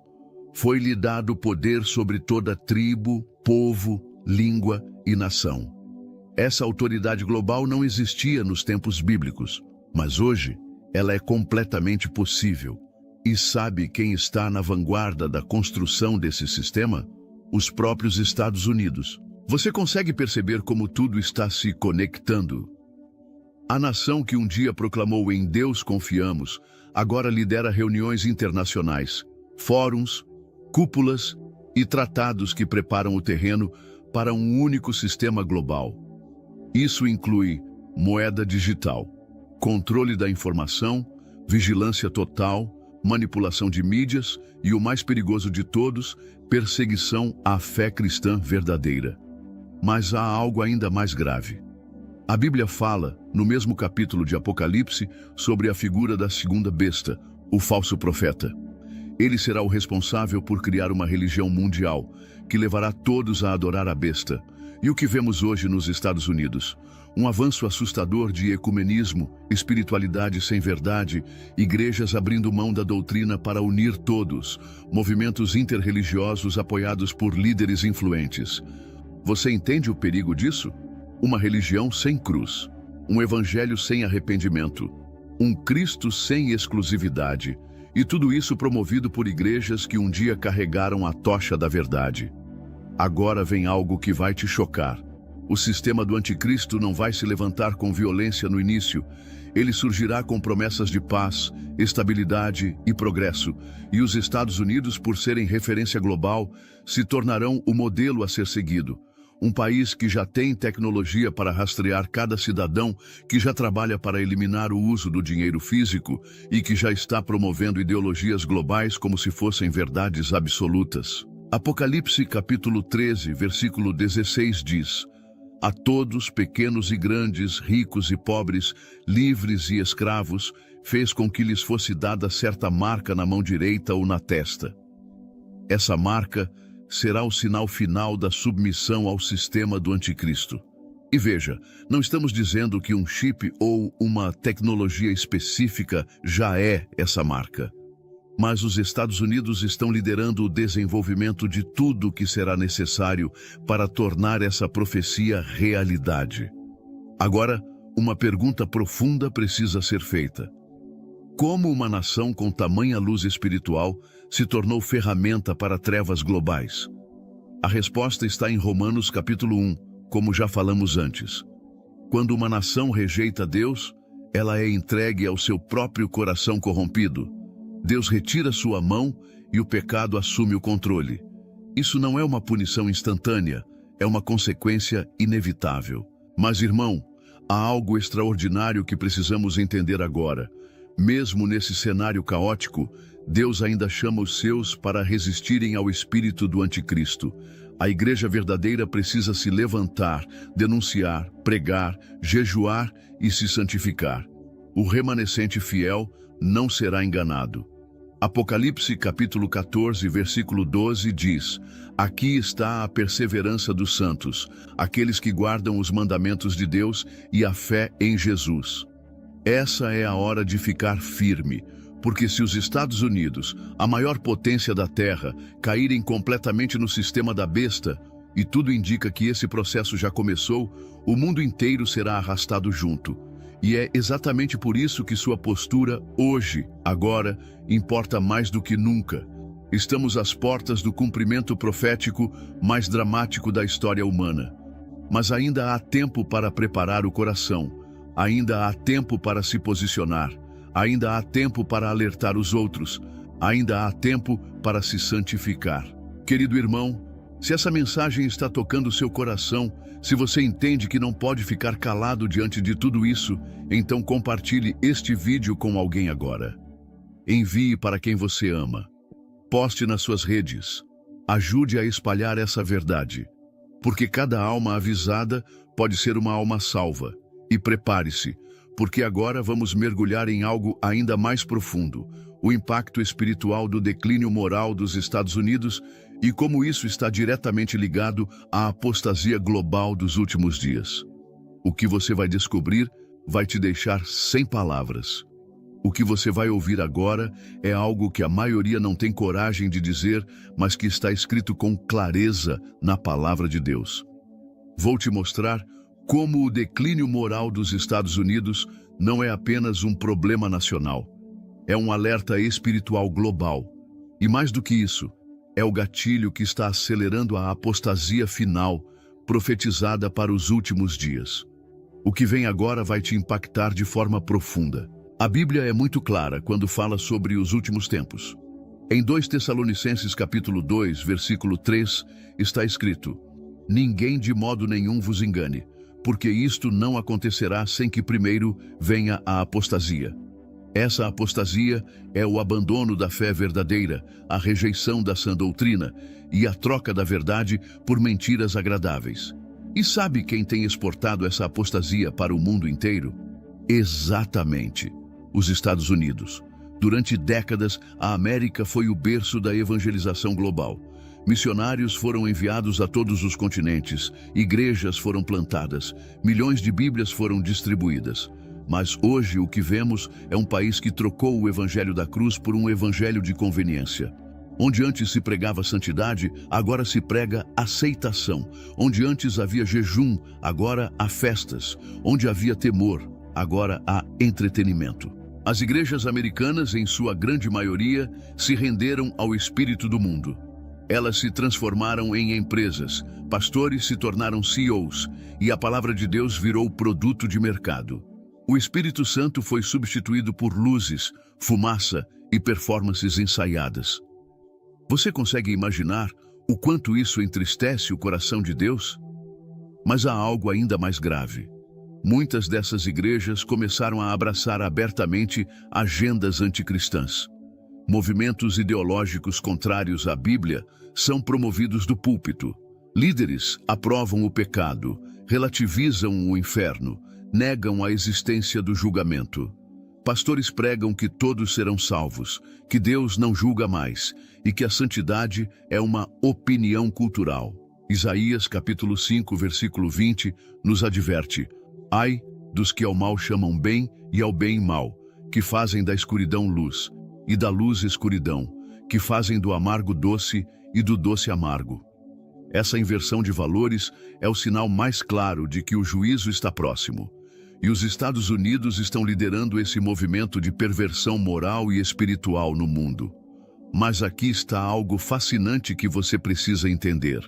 Foi-lhe dado poder sobre toda tribo, povo, língua e nação. Essa autoridade global não existia nos tempos bíblicos, mas hoje ela é completamente possível. E sabe quem está na vanguarda da construção desse sistema? Os próprios Estados Unidos. Você consegue perceber como tudo está se conectando? A nação que um dia proclamou "em Deus confiamos", agora lidera reuniões internacionais, fóruns, cúpulas e tratados que preparam o terreno para um único sistema global. Isso inclui moeda digital, controle da informação, vigilância total, manipulação de mídias e, o mais perigoso de todos, perseguição à fé cristã verdadeira. Mas há algo ainda mais grave. A Bíblia fala, no mesmo capítulo de Apocalipse, sobre a figura da segunda besta, o falso profeta. Ele será o responsável por criar uma religião mundial, que levará todos a adorar a besta. E o que vemos hoje nos Estados Unidos? Um avanço assustador de ecumenismo, espiritualidade sem verdade, igrejas abrindo mão da doutrina para unir todos, movimentos interreligiosos apoiados por líderes influentes. Você entende o perigo disso? Uma religião sem cruz, um evangelho sem arrependimento, um Cristo sem exclusividade, e tudo isso promovido por igrejas que um dia carregaram a tocha da verdade. Agora vem algo que vai te chocar. O sistema do anticristo não vai se levantar com violência no início. Ele surgirá com promessas de paz, estabilidade e progresso. E os Estados Unidos, por serem referência global, se tornarão o modelo a ser seguido. Um país que já tem tecnologia para rastrear cada cidadão, que já trabalha para eliminar o uso do dinheiro físico e que já está promovendo ideologias globais como se fossem verdades absolutas. Apocalipse capítulo 13, versículo 16 diz: A todos, pequenos e grandes, ricos e pobres, livres e escravos, fez com que lhes fosse dada certa marca na mão direita ou na testa. Essa marca será o sinal final da submissão ao sistema do anticristo. E veja, não estamos dizendo que um chip ou uma tecnologia específica já é essa marca. Mas os Estados Unidos estão liderando o desenvolvimento de tudo o que será necessário para tornar essa profecia realidade. Agora, uma pergunta profunda precisa ser feita. Como uma nação com tamanha luz espiritual se tornou ferramenta para trevas globais? A resposta está em Romanos capítulo 1, como já falamos antes. Quando uma nação rejeita Deus, ela é entregue ao seu próprio coração corrompido. Deus retira sua mão e o pecado assume o controle. Isso não é uma punição instantânea, é uma consequência inevitável. Mas, irmão, há algo extraordinário que precisamos entender agora. Mesmo nesse cenário caótico, Deus ainda chama os seus para resistirem ao espírito do anticristo. A igreja verdadeira precisa se levantar, denunciar, pregar, jejuar e se santificar. O remanescente fiel não será enganado. Apocalipse capítulo 14, versículo 12 diz: Aqui está a perseverança dos santos, aqueles que guardam os mandamentos de Deus e a fé em Jesus. Essa é a hora de ficar firme, porque se os Estados Unidos, a maior potência da Terra, caírem completamente no sistema da besta, e tudo indica que esse processo já começou, o mundo inteiro será arrastado junto. E é exatamente por isso que sua postura, hoje, agora, importa mais do que nunca. Estamos às portas do cumprimento profético mais dramático da história humana. Mas ainda há tempo para preparar o coração, ainda há tempo para se posicionar, ainda há tempo para alertar os outros, ainda há tempo para se santificar. Querido irmão, se essa mensagem está tocando seu coração, se você entende que não pode ficar calado diante de tudo isso, então compartilhe este vídeo com alguém agora. Envie para quem você ama. Poste nas suas redes. Ajude a espalhar essa verdade. Porque cada alma avisada pode ser uma alma salva. E prepare-se, porque agora vamos mergulhar em algo ainda mais profundo: o impacto espiritual do declínio moral dos Estados Unidos e como isso está diretamente ligado à apostasia global dos últimos dias. O que você vai descobrir vai te deixar sem palavras. O que você vai ouvir agora é algo que a maioria não tem coragem de dizer, mas que está escrito com clareza na palavra de Deus. Vou te mostrar como o declínio moral dos Estados Unidos não é apenas um problema nacional. É um alerta espiritual global. E mais do que isso, é o gatilho que está acelerando a apostasia final, profetizada para os últimos dias. O que vem agora vai te impactar de forma profunda. A Bíblia é muito clara quando fala sobre os últimos tempos. Em 2 Tessalonicenses capítulo 2, versículo 3, está escrito: Ninguém de modo nenhum vos engane, porque isto não acontecerá sem que primeiro venha a apostasia. Essa apostasia é o abandono da fé verdadeira, a rejeição da sã doutrina e a troca da verdade por mentiras agradáveis. E sabe quem tem exportado essa apostasia para o mundo inteiro? Exatamente, os Estados Unidos. Durante décadas, a América foi o berço da evangelização global. Missionários foram enviados a todos os continentes, igrejas foram plantadas, milhões de Bíblias foram distribuídas. Mas hoje o que vemos é um país que trocou o evangelho da cruz por um evangelho de conveniência. Onde antes se pregava santidade, agora se prega aceitação. Onde antes havia jejum, agora há festas. Onde havia temor, agora há entretenimento. As igrejas americanas, em sua grande maioria, se renderam ao espírito do mundo. Elas se transformaram em empresas, pastores se tornaram CEOs e a palavra de Deus virou produto de mercado. O Espírito Santo foi substituído por luzes, fumaça e performances ensaiadas. Você consegue imaginar o quanto isso entristece o coração de Deus? Mas há algo ainda mais grave. Muitas dessas igrejas começaram a abraçar abertamente agendas anticristãs. Movimentos ideológicos contrários à Bíblia são promovidos do púlpito. Líderes aprovam o pecado, relativizam o inferno, negam a existência do julgamento. Pastores pregam que todos serão salvos, que Deus não julga mais e que a santidade é uma opinião cultural. Isaías capítulo 5, versículo 20, nos adverte: Ai dos que ao mal chamam bem e ao bem mal, que fazem da escuridão luz e da luz escuridão, que fazem do amargo doce e do doce amargo. Essa inversão de valores é o sinal mais claro de que o juízo está próximo. E os Estados Unidos estão liderando esse movimento de perversão moral e espiritual no mundo. Mas aqui está algo fascinante que você precisa entender.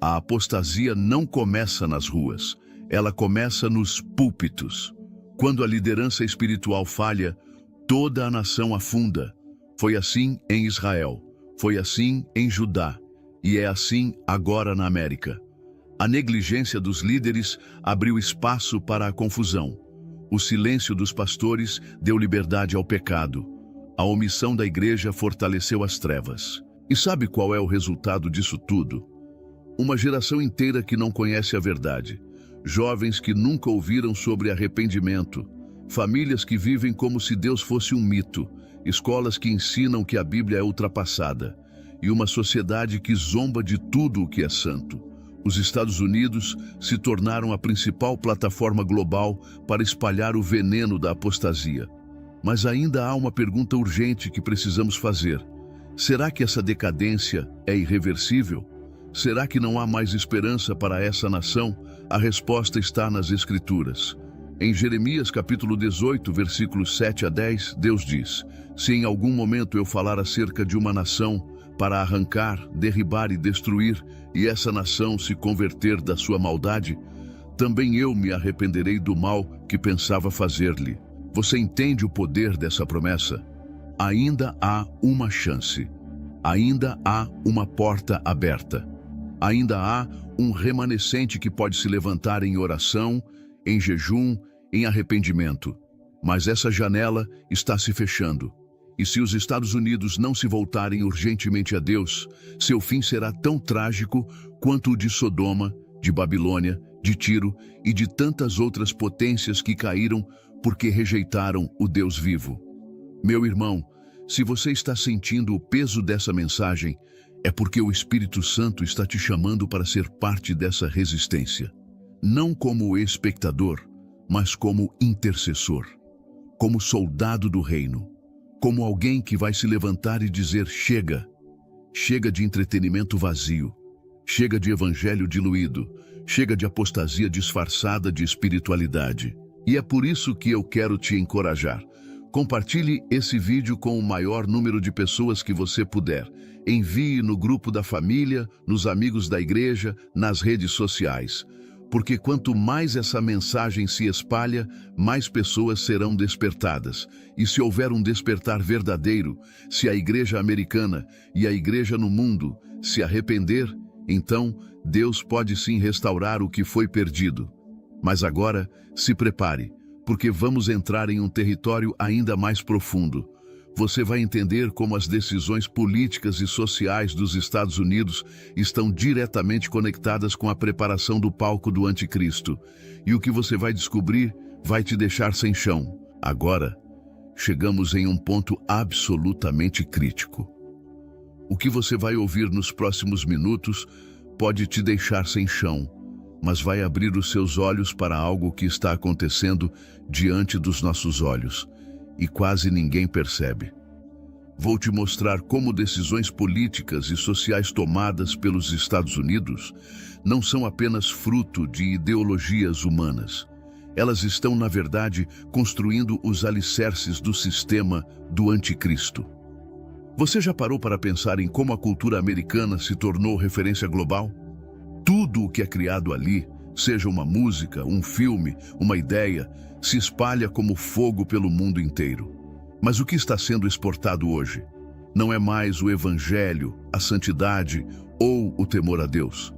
A apostasia não começa nas ruas, ela começa nos púlpitos. Quando a liderança espiritual falha, toda a nação afunda. Foi assim em Israel, foi assim em Judá, e é assim agora na América. A negligência dos líderes abriu espaço para a confusão. O silêncio dos pastores deu liberdade ao pecado. A omissão da igreja fortaleceu as trevas. E sabe qual é o resultado disso tudo? Uma geração inteira que não conhece a verdade. Jovens que nunca ouviram sobre arrependimento. famílias que vivem como se Deus fosse um mito, escolas que ensinam que a Bíblia é ultrapassada e uma sociedade que zomba de tudo o que é santo. Os Estados Unidos se tornaram a principal plataforma global para espalhar o veneno da apostasia. Mas ainda há uma pergunta urgente que precisamos fazer. Será que essa decadência é irreversível? Será que não há mais esperança para essa nação? A resposta está nas Escrituras. Em Jeremias capítulo 18, versículos 7 a 10, Deus diz: se em algum momento eu falar acerca de uma nação para arrancar, derribar e destruir, e essa nação se converter da sua maldade, também eu me arrependerei do mal que pensava fazer-lhe. Você entende o poder dessa promessa? Ainda há uma chance. Ainda há uma porta aberta. Ainda há um remanescente que pode se levantar em oração, em jejum, em arrependimento. Mas essa janela está se fechando. E se os Estados Unidos não se voltarem urgentemente a Deus, seu fim será tão trágico quanto o de Sodoma, de Babilônia, de Tiro e de tantas outras potências que caíram porque rejeitaram o Deus vivo. Meu irmão, se você está sentindo o peso dessa mensagem, é porque o Espírito Santo está te chamando para ser parte dessa resistência. Não como espectador, mas como intercessor, como soldado do reino, como alguém que vai se levantar e dizer: chega, chega de entretenimento vazio, chega de evangelho diluído, chega de apostasia disfarçada de espiritualidade. E é por isso que eu quero te encorajar. Compartilhe esse vídeo com o maior número de pessoas que você puder. Envie no grupo da família, nos amigos da igreja, nas redes sociais. Porque quanto mais essa mensagem se espalha, mais pessoas serão despertadas. E se houver um despertar verdadeiro, se a igreja americana e a igreja no mundo se arrepender, então Deus pode sim restaurar o que foi perdido. Mas agora, se prepare, porque vamos entrar em um território ainda mais profundo. Você vai entender como as decisões políticas e sociais dos Estados Unidos estão diretamente conectadas com a preparação do palco do Anticristo. E o que você vai descobrir vai te deixar sem chão. Agora, chegamos em um ponto absolutamente crítico. O que você vai ouvir nos próximos minutos pode te deixar sem chão, mas vai abrir os seus olhos para algo que está acontecendo diante dos nossos olhos e quase ninguém percebe. Vou te mostrar como decisões políticas e sociais tomadas pelos Estados Unidos não são apenas fruto de ideologias humanas. Elas estão, na verdade, construindo os alicerces do sistema do Anticristo. Você já parou para pensar em como a cultura americana se tornou referência global? Tudo o que é criado ali, seja uma música, um filme, uma ideia, se espalha como fogo pelo mundo inteiro. Mas o que está sendo exportado hoje? Não é mais o evangelho, a santidade ou o temor a Deus.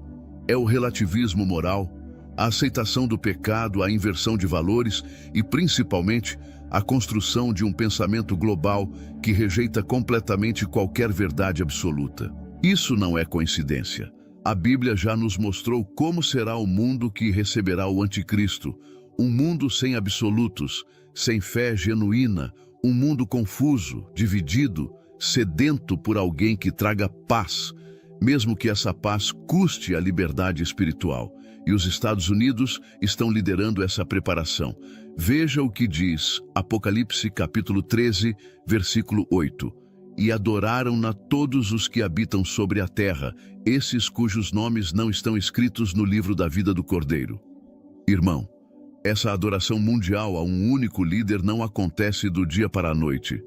É o relativismo moral, a aceitação do pecado, a inversão de valores e, principalmente, a construção de um pensamento global que rejeita completamente qualquer verdade absoluta. Isso não é coincidência. A Bíblia já nos mostrou como será o mundo que receberá o Anticristo. Um mundo sem absolutos, sem fé genuína, um mundo confuso, dividido, sedento por alguém que traga paz, mesmo que essa paz custe a liberdade espiritual. E os Estados Unidos estão liderando essa preparação. Veja o que diz Apocalipse capítulo 13, versículo 8. E adoraram-na todos os que habitam sobre a terra, esses cujos nomes não estão escritos no livro da vida do Cordeiro. Irmão, essa adoração mundial a um único líder não acontece do dia para a noite.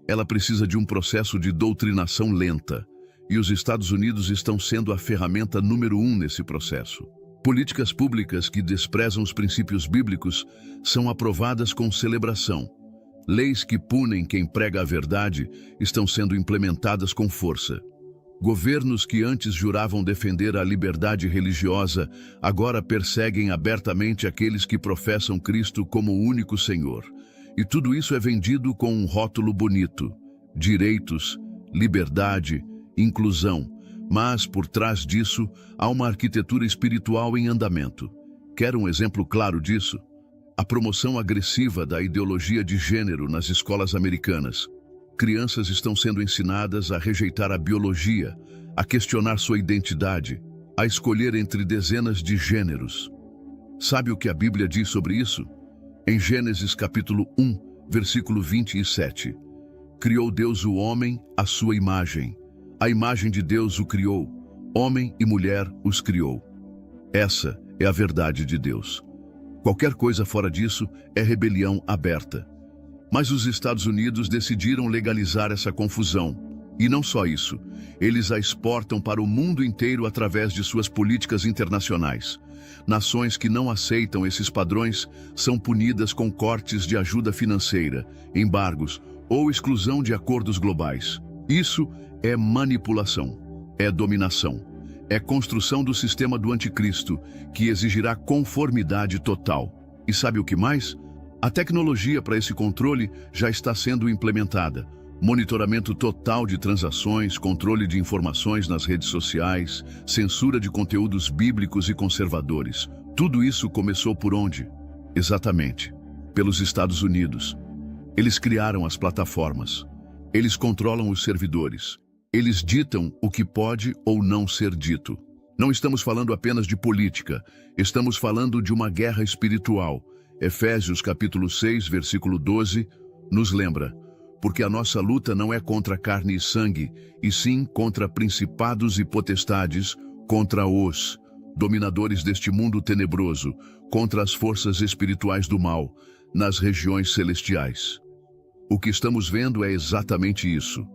Ela precisa de um processo de doutrinação lenta, e os Estados Unidos estão sendo a ferramenta número 1 nesse processo. Políticas públicas que desprezam os princípios bíblicos são aprovadas com celebração. Leis que punem quem prega a verdade estão sendo implementadas com força. Governos que antes juravam defender a liberdade religiosa, agora perseguem abertamente aqueles que professam Cristo como o único Senhor. E tudo isso é vendido com um rótulo bonito: direitos, liberdade, inclusão. Mas, por trás disso, há uma arquitetura espiritual em andamento. Quer um exemplo claro disso? A promoção agressiva da ideologia de gênero nas escolas americanas. Crianças estão sendo ensinadas a rejeitar a biologia, a questionar sua identidade, a escolher entre dezenas de gêneros. Sabe o que a Bíblia diz sobre isso? Em Gênesis capítulo 1, versículo 27. Criou Deus o homem à sua imagem. A imagem de Deus o criou. Homem e mulher os criou. Essa é a verdade de Deus. Qualquer coisa fora disso é rebelião aberta. Mas os Estados Unidos decidiram legalizar essa confusão. E não só isso, eles a exportam para o mundo inteiro através de suas políticas internacionais. Nações que não aceitam esses padrões são punidas com cortes de ajuda financeira, embargos ou exclusão de acordos globais. Isso é manipulação, é dominação, é construção do sistema do anticristo, que exigirá conformidade total. E sabe o que mais? A tecnologia para esse controle já está sendo implementada. Monitoramento total de transações, controle de informações nas redes sociais, censura de conteúdos bíblicos e conservadores. Tudo isso começou por onde? Exatamente, pelos Estados Unidos. Eles criaram as plataformas. Eles controlam os servidores. Eles ditam o que pode ou não ser dito. Não estamos falando apenas de política, estamos falando de uma guerra espiritual. Efésios capítulo 6, versículo 12, nos lembra: porque a nossa luta não é contra carne e sangue, e sim contra principados e potestades, contra os dominadores deste mundo tenebroso, contra as forças espirituais do mal, nas regiões celestiais. O que estamos vendo é exatamente isso.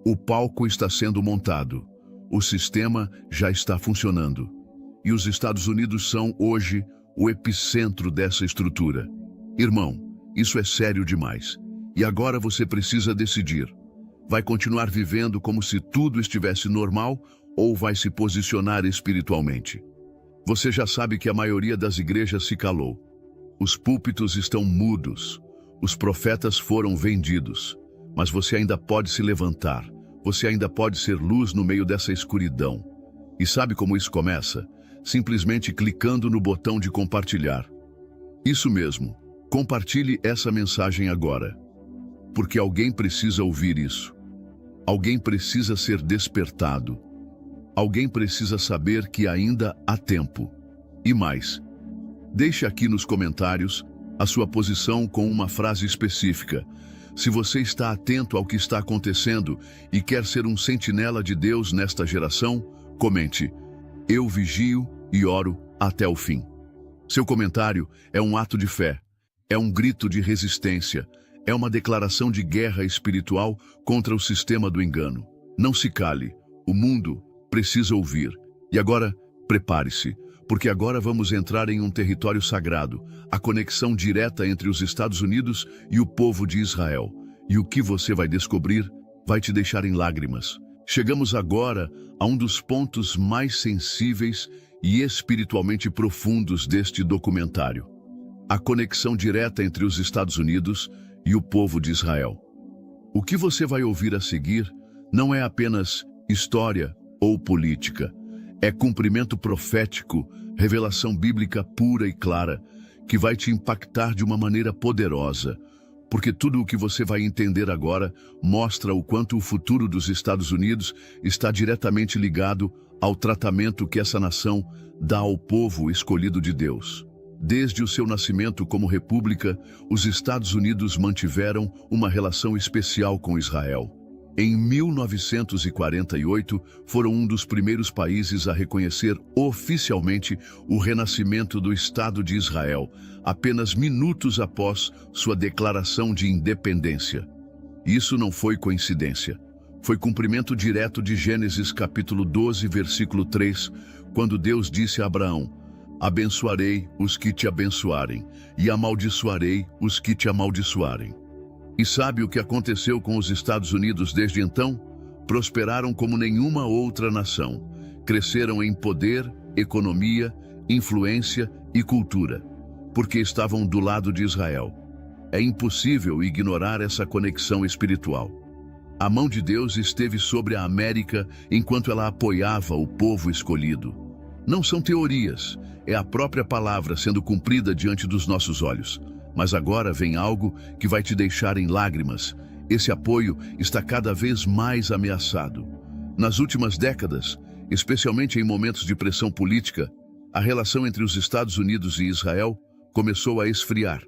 O palco está sendo montado. O sistema já está funcionando. E os Estados Unidos são, hoje, o epicentro dessa estrutura. Irmão, isso é sério demais. E agora você precisa decidir. Vai continuar vivendo como se tudo estivesse normal ou vai se posicionar espiritualmente? Você já sabe que a maioria das igrejas se calou. Os púlpitos estão mudos. Os profetas foram vendidos. Mas você ainda pode se levantar. Você ainda pode ser luz no meio dessa escuridão. E sabe como isso começa? Simplesmente clicando no botão de compartilhar. Isso mesmo. Compartilhe essa mensagem agora. Porque alguém precisa ouvir isso. Alguém precisa ser despertado. Alguém precisa saber que ainda há tempo. E mais, deixe aqui nos comentários a sua posição com uma frase específica. Se você está atento ao que está acontecendo e quer ser um sentinela de Deus nesta geração, comente: eu vigio e oro até o fim. Seu comentário é um ato de fé, é um grito de resistência, é uma declaração de guerra espiritual contra o sistema do engano. Não se cale, o mundo precisa ouvir. E agora, prepare-se, porque agora vamos entrar em um território sagrado, a conexão direta entre os Estados Unidos e o povo de Israel. E o que você vai descobrir vai te deixar em lágrimas. Chegamos agora a um dos pontos mais sensíveis e espiritualmente profundos deste documentário. A conexão direta entre os Estados Unidos e o povo de Israel. O que você vai ouvir a seguir não é apenas história ou política. É cumprimento profético, revelação bíblica pura e clara, que vai te impactar de uma maneira poderosa, porque tudo o que você vai entender agora mostra o quanto o futuro dos Estados Unidos está diretamente ligado ao tratamento que essa nação dá ao povo escolhido de Deus. Desde o seu nascimento como república, os Estados Unidos mantiveram uma relação especial com Israel. Em 1948, foram um dos primeiros países a reconhecer oficialmente o renascimento do Estado de Israel, apenas minutos após sua declaração de independência. Isso não foi coincidência. Foi cumprimento direto de Gênesis capítulo 12, versículo 3, quando Deus disse a Abraão: abençoarei os que te abençoarem, e amaldiçoarei os que te amaldiçoarem. E sabe o que aconteceu com os Estados Unidos desde então? Prosperaram como nenhuma outra nação. Cresceram em poder, economia, influência e cultura, porque estavam do lado de Israel. É impossível ignorar essa conexão espiritual. A mão de Deus esteve sobre a América enquanto ela apoiava o povo escolhido. Não são teorias, é a própria palavra sendo cumprida diante dos nossos olhos. Mas agora vem algo que vai te deixar em lágrimas. Esse apoio está cada vez mais ameaçado. Nas últimas décadas, especialmente em momentos de pressão política, a relação entre os Estados Unidos e Israel começou a esfriar.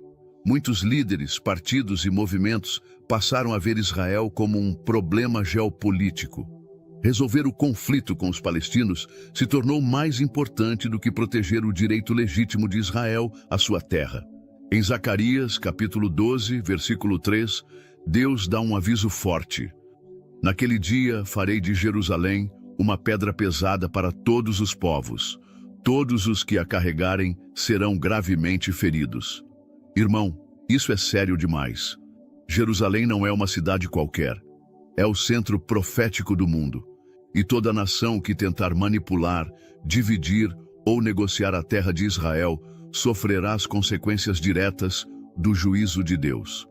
Muitos líderes, partidos e movimentos passaram a ver Israel como um problema geopolítico. Resolver o conflito com os palestinos se tornou mais importante do que proteger o direito legítimo de Israel à sua terra. Em Zacarias, capítulo 12, versículo 3, Deus dá um aviso forte. Naquele dia farei de Jerusalém uma pedra pesada para todos os povos. Todos os que a carregarem serão gravemente feridos. Irmão, isso é sério demais. Jerusalém não é uma cidade qualquer. É o centro profético do mundo. E toda nação que tentar manipular, dividir ou negociar a terra de Israel sofrerá as consequências diretas do juízo de Deus.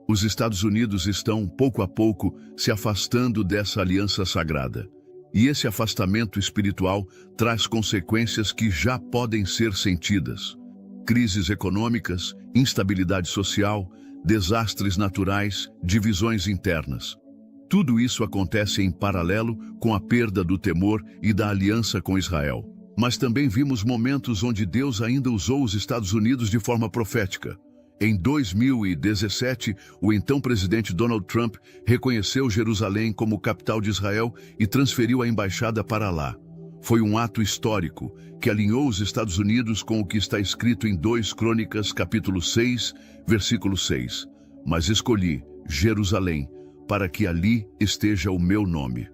Os Estados Unidos estão, pouco a pouco, se afastando dessa aliança sagrada. E esse afastamento espiritual traz consequências que já podem ser sentidas. Crises econômicas, instabilidade social, desastres naturais, divisões internas. Tudo isso acontece em paralelo com a perda do temor e da aliança com Israel. Mas também vimos momentos onde Deus ainda usou os Estados Unidos de forma profética. Em 2017, o então presidente Donald Trump reconheceu Jerusalém como capital de Israel e transferiu a embaixada para lá. Foi um ato histórico que alinhou os Estados Unidos com o que está escrito em 2 Crônicas, capítulo 6, versículo 6. Mas escolhi Jerusalém para que ali esteja o meu nome.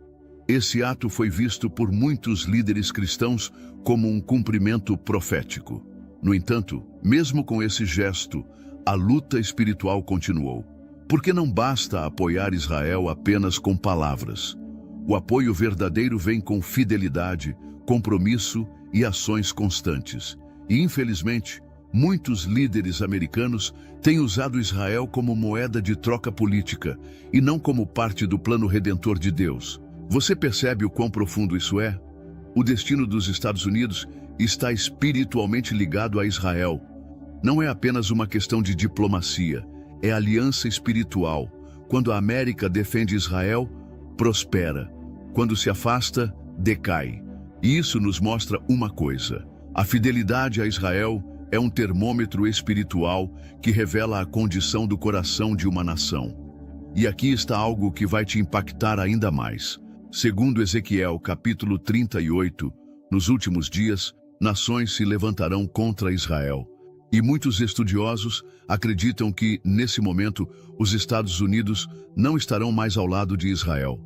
Esse ato foi visto por muitos líderes cristãos como um cumprimento profético. No entanto, mesmo com esse gesto, a luta espiritual continuou. Porque não basta apoiar Israel apenas com palavras. O apoio verdadeiro vem com fidelidade, compromisso e ações constantes. E, infelizmente, muitos líderes americanos têm usado Israel como moeda de troca política e não como parte do plano redentor de Deus. Você percebe o quão profundo isso é? O destino dos Estados Unidos está espiritualmente ligado a Israel. Não é apenas uma questão de diplomacia, é aliança espiritual. Quando a América defende Israel, prospera. Quando se afasta, decai. E isso nos mostra uma coisa: a fidelidade a Israel é um termômetro espiritual que revela a condição do coração de uma nação. E aqui está algo que vai te impactar ainda mais. Segundo Ezequiel, capítulo 38, nos últimos dias, nações se levantarão contra Israel. E muitos estudiosos acreditam que, nesse momento, os Estados Unidos não estarão mais ao lado de Israel.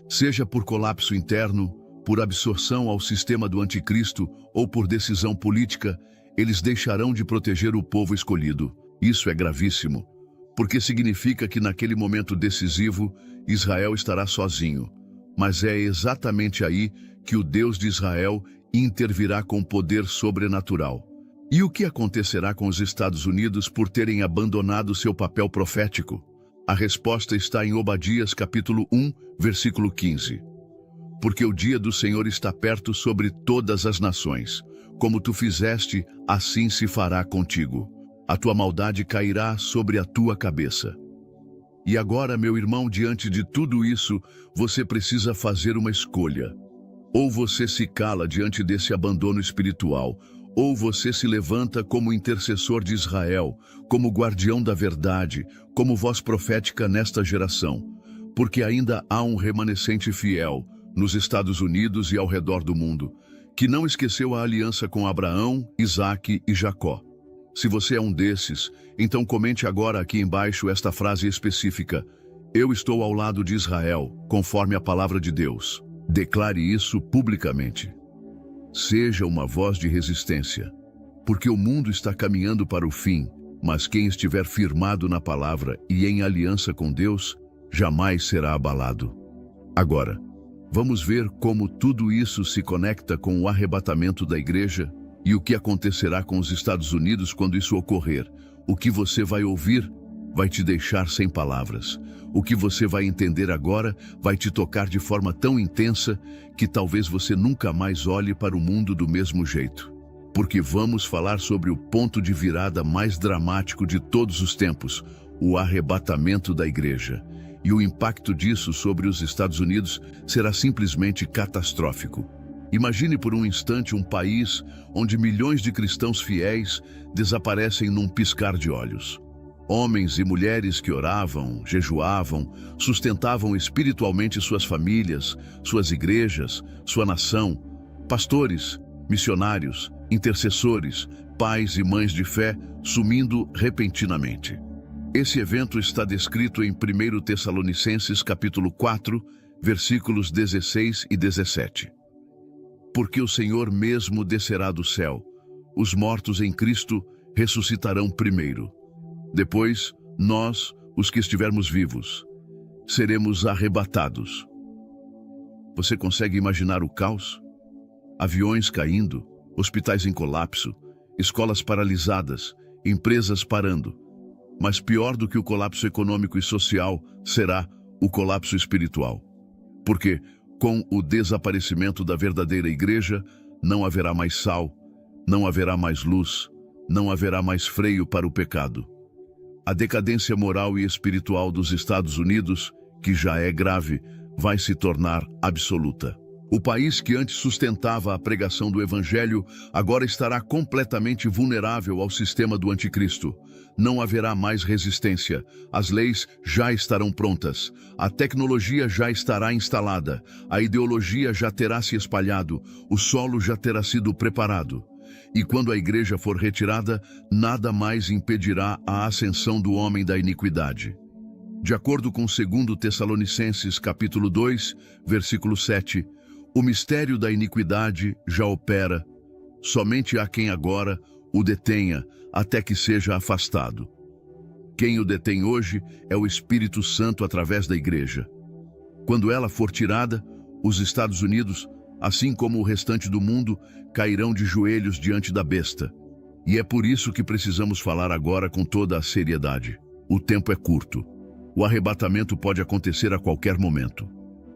Seja por colapso interno, por absorção ao sistema do anticristo ou por decisão política, eles deixarão de proteger o povo escolhido. Isso é gravíssimo, porque significa que naquele momento decisivo, Israel estará sozinho. Mas é exatamente aí que o Deus de Israel intervirá com poder sobrenatural. E o que acontecerá com os Estados Unidos por terem abandonado seu papel profético? A resposta está em Obadias capítulo 1, versículo 15. Porque o dia do Senhor está perto sobre todas as nações. Como tu fizeste, assim se fará contigo. A tua maldade cairá sobre a tua cabeça. E agora, meu irmão, diante de tudo isso, você precisa fazer uma escolha. Ou você se cala diante desse abandono espiritual, ou você se levanta como intercessor de Israel, como guardião da verdade, como voz profética nesta geração. Porque ainda há um remanescente fiel nos Estados Unidos e ao redor do mundo, que não esqueceu a aliança com Abraão, Isaque e Jacó. Se você é um desses, então comente agora aqui embaixo esta frase específica: eu estou ao lado de Israel, conforme a palavra de Deus. Declare isso publicamente. Seja uma voz de resistência, porque o mundo está caminhando para o fim, mas quem estiver firmado na palavra e em aliança com Deus, jamais será abalado. Agora, vamos ver como tudo isso se conecta com o arrebatamento da igreja e o que acontecerá com os Estados Unidos quando isso ocorrer. O que você vai ouvir vai te deixar sem palavras. O que você vai entender agora vai te tocar de forma tão intensa que talvez você nunca mais olhe para o mundo do mesmo jeito. porque vamos falar sobre o ponto de virada mais dramático de todos os tempos, o arrebatamento da igreja. E o impacto disso sobre os Estados Unidos será simplesmente catastrófico. Imagine por um instante um país onde milhões de cristãos fiéis desaparecem num piscar de olhos. Homens e mulheres que oravam, jejuavam, sustentavam espiritualmente suas famílias, suas igrejas, sua nação, pastores, missionários, intercessores, pais e mães de fé sumindo repentinamente. Esse evento está descrito em 1 Tessalonicenses capítulo 4, versículos 16 e 17. Porque o Senhor mesmo descerá do céu, os mortos em Cristo ressuscitarão primeiro. Depois, nós, os que estivermos vivos, seremos arrebatados. Você consegue imaginar o caos? Aviões caindo, hospitais em colapso, escolas paralisadas, empresas parando. Mas pior do que o colapso econômico e social será o colapso espiritual. Porque, com o desaparecimento da verdadeira igreja, não haverá mais sal, não haverá mais luz, não haverá mais freio para o pecado. A decadência moral e espiritual dos Estados Unidos, que já é grave, vai se tornar absoluta. O país que antes sustentava a pregação do Evangelho agora estará completamente vulnerável ao sistema do anticristo. Não haverá mais resistência, as leis já estarão prontas, a tecnologia já estará instalada, a ideologia já terá se espalhado, o solo já terá sido preparado. E quando a igreja for retirada, nada mais impedirá a ascensão do homem da iniquidade. De acordo com 2 Tessalonicenses capítulo 2, versículo 7, o mistério da iniquidade já opera, somente há quem agora o detenha até que seja afastado. Quem o detém hoje é o Espírito Santo através da igreja. Quando ela for tirada, os Estados Unidos, assim como o restante do mundo, cairão de joelhos diante da besta. E é por isso que precisamos falar agora com toda a seriedade. O tempo é curto. O arrebatamento pode acontecer a qualquer momento.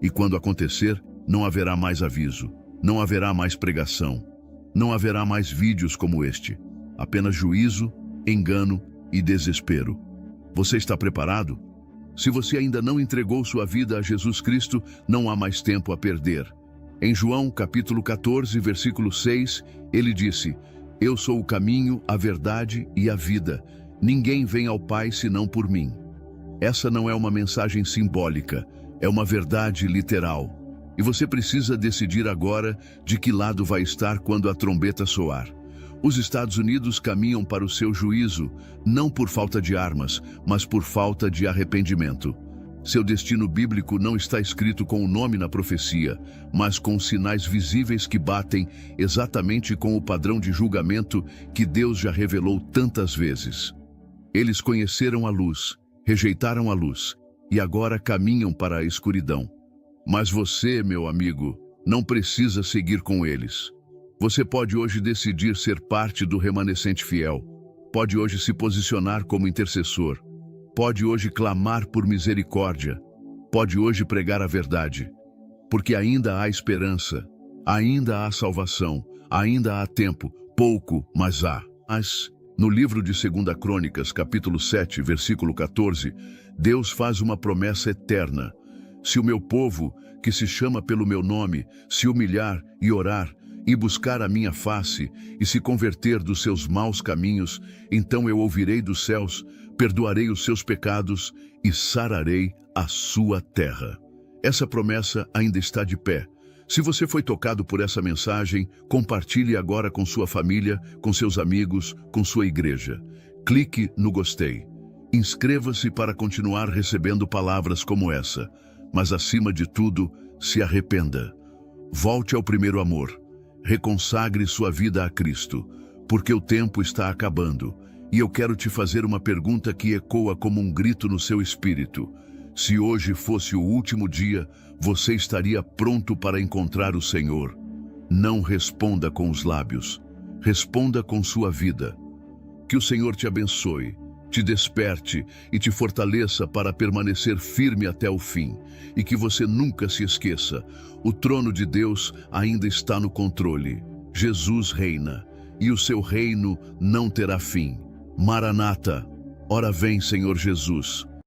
E quando acontecer, não haverá mais aviso, não haverá mais pregação, não haverá mais vídeos como este. Apenas juízo, engano e desespero. Você está preparado? Se você ainda não entregou sua vida a Jesus Cristo, não há mais tempo a perder. Em João capítulo 14, versículo 6, ele disse: Eu sou o caminho, a verdade e a vida. Ninguém vem ao Pai senão por mim. Essa não é uma mensagem simbólica, é uma verdade literal. E você precisa decidir agora de que lado vai estar quando a trombeta soar. Os Estados Unidos caminham para o seu juízo, não por falta de armas, mas por falta de arrependimento. Seu destino bíblico não está escrito com o nome na profecia, mas com sinais visíveis que batem exatamente com o padrão de julgamento que Deus já revelou tantas vezes. Eles conheceram a luz, rejeitaram a luz, e agora caminham para a escuridão. Mas você, meu amigo, não precisa seguir com eles. Você pode hoje decidir ser parte do remanescente fiel. Pode hoje se posicionar como intercessor. Pode hoje clamar por misericórdia. Pode hoje pregar a verdade. Porque ainda há esperança, ainda há salvação, ainda há tempo, pouco, mas há. Mas, no livro de 2 Crônicas, capítulo 7, versículo 14, Deus faz uma promessa eterna. Se o meu povo, que se chama pelo meu nome, se humilhar e orar, e buscar a minha face, e se converter dos seus maus caminhos, então eu ouvirei dos céus, perdoarei os seus pecados e sararei a sua terra. Essa promessa ainda está de pé. Se você foi tocado por essa mensagem, compartilhe agora com sua família, com seus amigos, com sua igreja. Clique no gostei. Inscreva-se para continuar recebendo palavras como essa. Mas acima de tudo, se arrependa. Volte ao primeiro amor. Reconsagre sua vida a Cristo, porque o tempo está acabando. E eu quero te fazer uma pergunta que ecoa como um grito no seu espírito. Se hoje fosse o último dia, você estaria pronto para encontrar o Senhor? Não responda com os lábios. Responda com sua vida. Que o Senhor te abençoe, te desperte e te fortaleça para permanecer firme até o fim. E que você nunca se esqueça, o trono de Deus ainda está no controle. Jesus reina. e o seu reino não terá fim. Maranata, ora vem, Senhor Jesus.